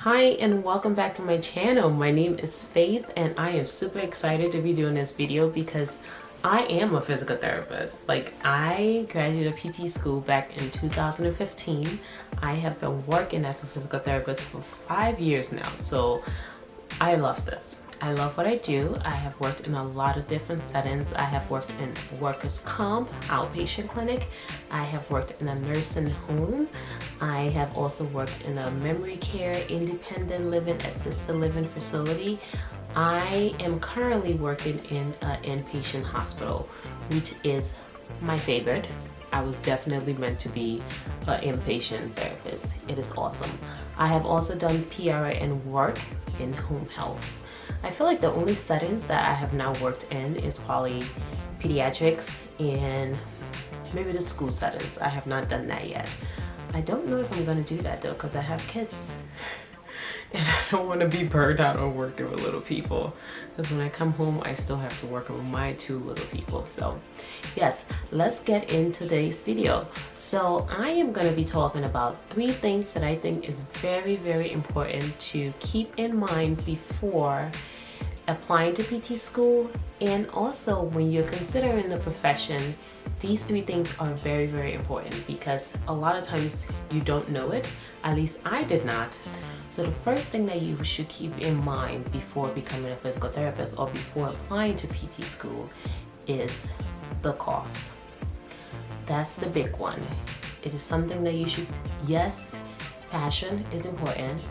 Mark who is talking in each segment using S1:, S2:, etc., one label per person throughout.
S1: Hi and welcome back to my channel. My name is Faith and I am super excited to be doing this video because I am a physical therapist. I graduated PT school back in 2015. I have been working as a physical therapist for 5 years now. So I love this. I love what I do. I have worked in a lot of different settings. I have worked in workers' comp, outpatient clinic. I have worked in a nursing home. I have also worked in a memory care, independent living, assisted living facility. I am currently working in an inpatient hospital, which is my favorite. I was definitely meant to be an inpatient therapist. It is awesome. I have also done PRN work in home health. I feel like the only settings that I have not worked in is probably pediatrics and maybe the school settings. I have not done that yet. I don't know if I'm gonna do that though because I have kids. And I don't want to be burned out on working with little people because when I come home I still have to work with my 2 little people. So yes, let's get into today's video. So I am going to be talking about 3 things that I think is very important to keep in mind before applying to PT school, and also when you're considering the profession. These 3 things are very important because a lot of times you don't know it. At least I did not. So the first thing that you should keep in mind before becoming a physical therapist or before applying to PT school is the cost. That's the big one. It is something that you should, yes, passion is important,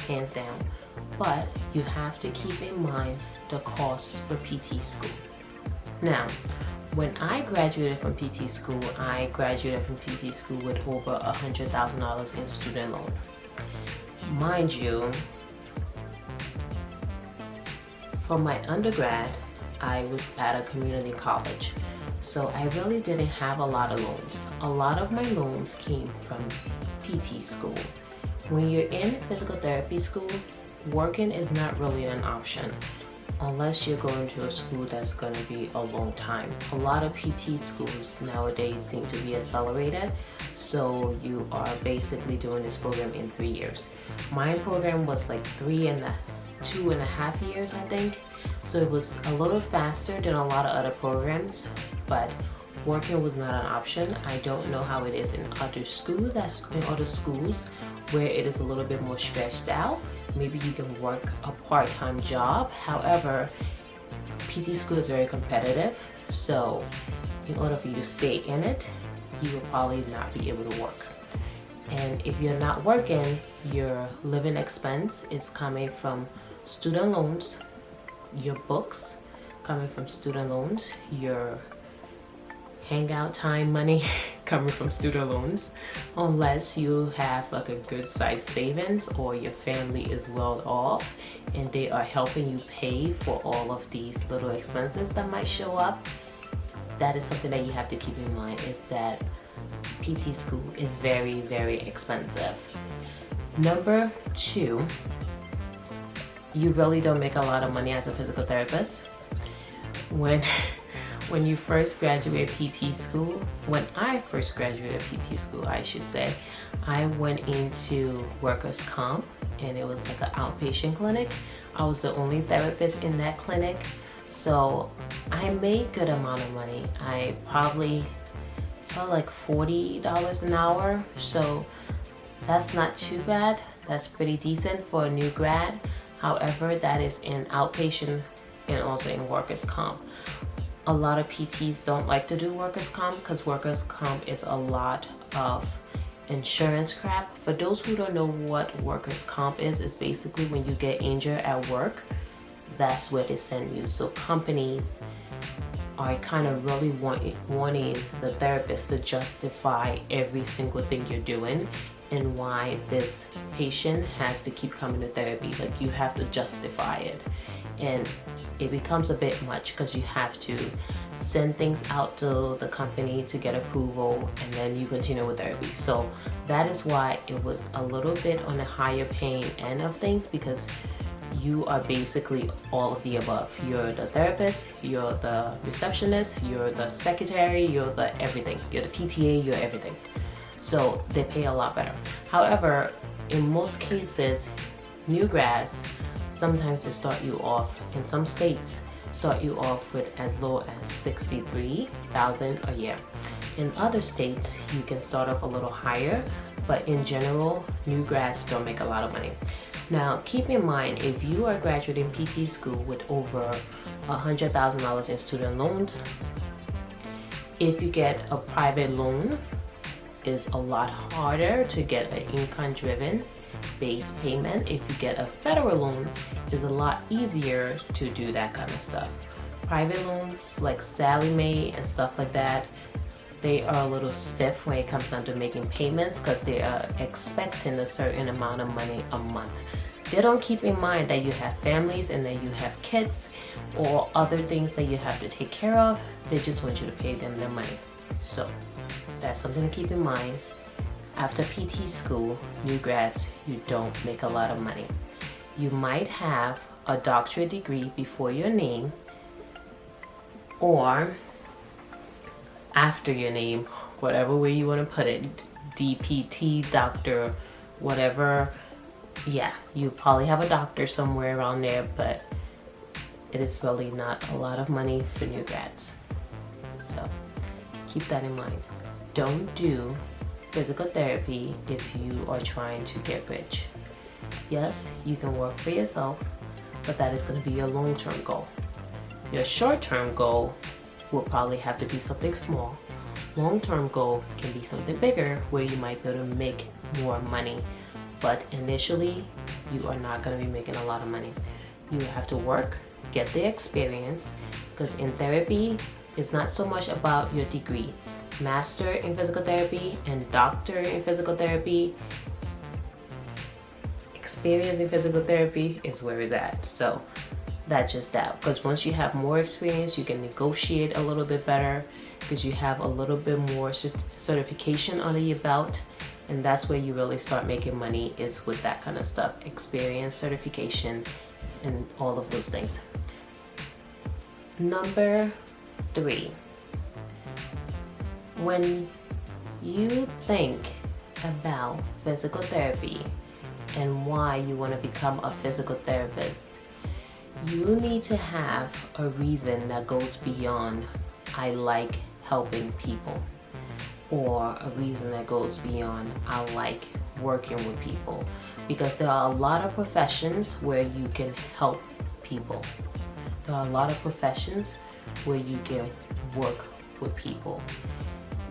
S1: hands down, but you have to keep in mind the cost for PT school. Now, when I graduated from PT school, I graduated from PT school with over $100,000 in student loan. Mind you, for my undergrad, I was at a community college, so I really didn't have a lot of loans. A lot of my loans came from PT school. When you're in physical therapy school, working is not really an option unless you're going to a school that's going to be a long time. A lot of PT schools nowadays seem to be accelerated, so you are basically doing this program in 3 years. My program was like 2.5 years, I think, so it was a little faster than a lot of other programs, but working was not an option. I don't know how it is in other schools where it is a little bit more stretched out. Maybe you can work a part-time job. However, PT school is very competitive, so in order for you to stay in it, you will probably not be able to work. And if you're not working, your living expense is coming from student loans, your books coming from student loans, your hangout time money coming from student loans, unless you have like a good size savings or your family is well off and they are helping you pay for all of these little expenses that might show up. That is something that you have to keep in mind, is that PT school is very expensive. Number 2, you really don't make a lot of money as a physical therapist. When you first graduate PT school, when I first graduated PT school, I should say, I went into workers' comp and it was like an outpatient clinic. I was the only therapist in that clinic, so I made good amount of money. It's probably like $40 an hour, so that's not too bad. That's pretty decent for a new grad. However, that is in outpatient and also in workers' comp. A lot of PTs don't like to do workers' comp because workers' comp is a lot of insurance crap. For those who don't know what workers' comp is, it's basically when you get injured at work, that's where they send you. So companies are kind of really wanting the therapist to justify every single thing you're doing and why this patient has to keep coming to therapy. Like, you have to justify it. And it becomes a bit much because you have to send things out to the company to get approval and then you continue with therapy. So that is why it was a little bit on the higher paying end of things, because you are basically all of the above. You're the therapist, you're the receptionist, you're the secretary, you're the everything. You're the PTA, you're everything. So they pay a lot better. However, in most cases, new grads, sometimes they start you off, in some states, start you off with as low as $63,000 a year. In other states, you can start off a little higher, but in general, new grads don't make a lot of money. Now, keep in mind, if you are graduating PT school with over $100,000 in student loans, if you get a private loan, it's a lot harder to get an income-driven base payment. If you get a federal loan, it's a lot easier to do that kind of stuff. Private loans like Sallie Mae and stuff like that, they are a little stiff when it comes down to making payments because they are expecting a certain amount of money a month. They don't keep in mind that you have families and that you have kids or other things that you have to take care of. They just want you to pay them their money. So that's something to keep in mind. After PT school, new grads, you don't make a lot of money. You might have a doctorate degree before your name or after your name, whatever way you want to put it, DPT, doctor, whatever. Yeah, you probably have a doctor somewhere around there, but it is really not a lot of money for new grads. So keep that in mind. Don't do physical therapy if you are trying to get rich. Yes, you can work for yourself, but that is going to be your long-term goal. Your short-term goal will probably have to be something small. Long-term goal can be something bigger where you might be able to make more money. But initially, you are not going to be making a lot of money. You have to work, get the experience, because in therapy, it's not so much about your degree. Master in physical therapy and doctor in physical therapy, experience in physical therapy is where it's at. So that's just that, because once you have more experience, you can negotiate a little bit better because you have a little bit more certification under your belt, and that's where you really start making money, is with that kind of stuff, experience, certification, and all of those things. Number 3, when you think about physical therapy and why you want to become a physical therapist, you need to have a reason that goes beyond I like helping people, or a reason that goes beyond I like working with people, because there are a lot of professions where you can help people. There are a lot of professions where you can work with people.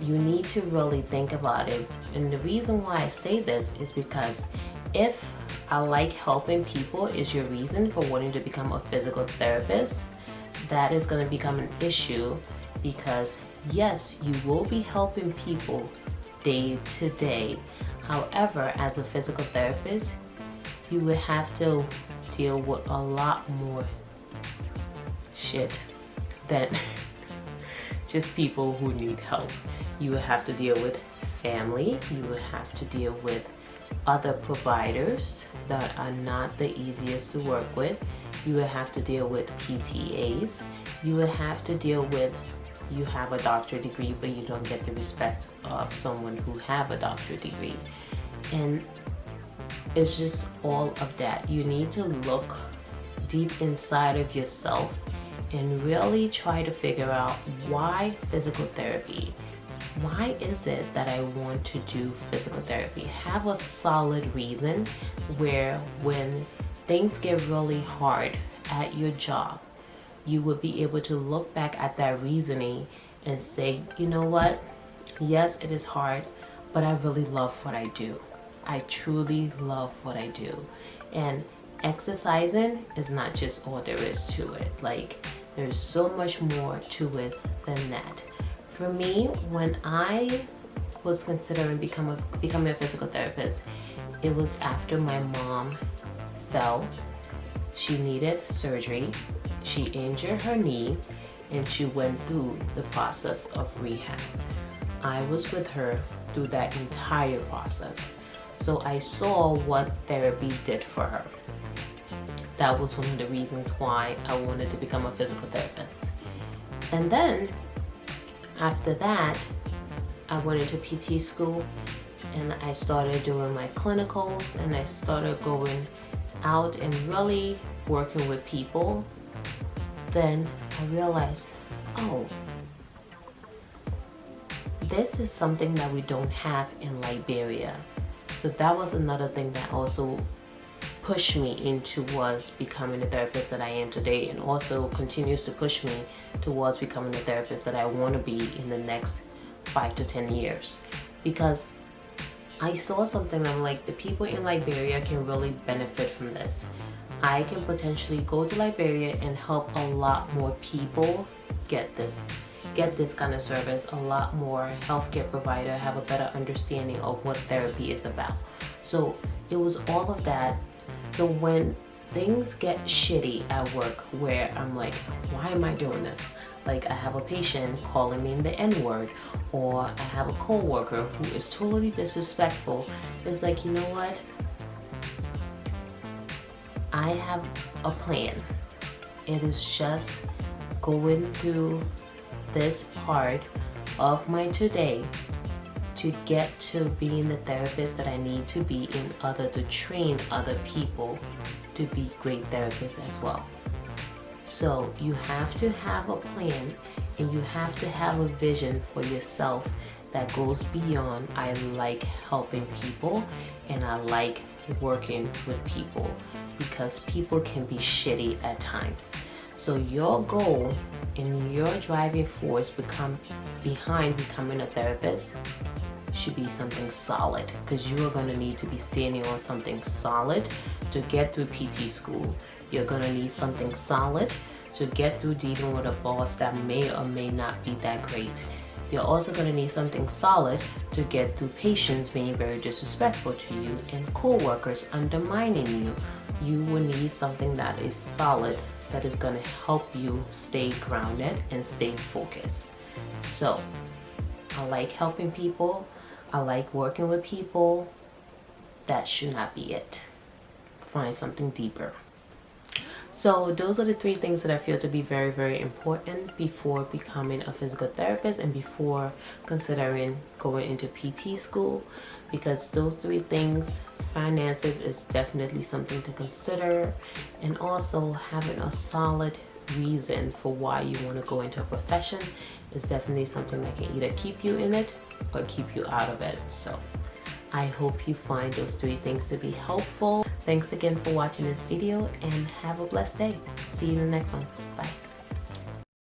S1: You need to really think about it, and the reason why I say this is because if I like helping people is your reason for wanting to become a physical therapist, that is going to become an issue, because yes, you will be helping people day to day. However, as a physical therapist, you would have to deal with a lot more shit than just people who need help. You would have to deal with family, you would have to deal with other providers that are not the easiest to work with. You would have to deal with PTAs. You would have to deal with, you have a doctorate degree, but you don't get the respect of someone who have a doctorate degree. And it's just all of that. You need to look deep inside of yourself and really try to figure out why physical therapy. Why is it that I want to do physical therapy? Have a solid reason where when things get really hard at your job, you will be able to look back at that reasoning and say, you know what? Yes, it is hard, but I really love what I do. I truly love what I do. And exercising is not just all there is to it. Like, there's so much more to it than that. For me, when I was considering becoming a physical therapist, it was after my mom fell. She needed surgery. She injured her knee, and she went through the process of rehab. I was with her through that entire process. So I saw what therapy did for her. That was one of the reasons why I wanted to become a physical therapist. And then after that, I went into PT school, and I started doing my clinicals, and I started going out and really working with people, then I realized, oh, this is something that we don't have in Liberia. So that was another thing that also pushed me into was becoming the therapist that I am today, and also continues to push me towards becoming the therapist that I want to be in the next 5 to 10 years. Because I saw something, I'm like, the people in Liberia can really benefit from this. I can potentially go to Liberia and help a lot more people get this kind of service. A lot more healthcare provider have a better understanding of what therapy is about. So it was all of that. So when things get shitty at work, where I'm like, why am I doing this? Like, I have a patient calling me the N-word, or I have a coworker who is totally disrespectful. It's like, you know what? I have a plan. It is just going through this part of my today to get to being the therapist that I need to be in order to train other people to be great therapists as well. So you have to have a plan, and you have to have a vision for yourself that goes beyond I like helping people and I like working with people, because people can be shitty at times. So your goal and your driving force behind becoming a therapist should be something solid, because you are going to need to be standing on something solid to get through PT school. You're going to need something solid to get through dealing with a boss that may or may not be that great. You're also going to need something solid to get through patients being very disrespectful to you and co-workers undermining you. You will need something that is solid, that is going to help you stay grounded and stay focused. So I like helping people. I like working with people. That should not be it. Find something deeper. So those are the 3 things that I feel to be very, very important before becoming a physical therapist and before considering going into PT school, because those 3 things, finances is definitely something to consider, and also having a solid reason for why you want to go into a profession is definitely something that can either keep you in it or keep you out of it. So I hope you find those 3 things to be helpful. Thanks again for watching this video, and have a blessed day. See you in the next one. Bye.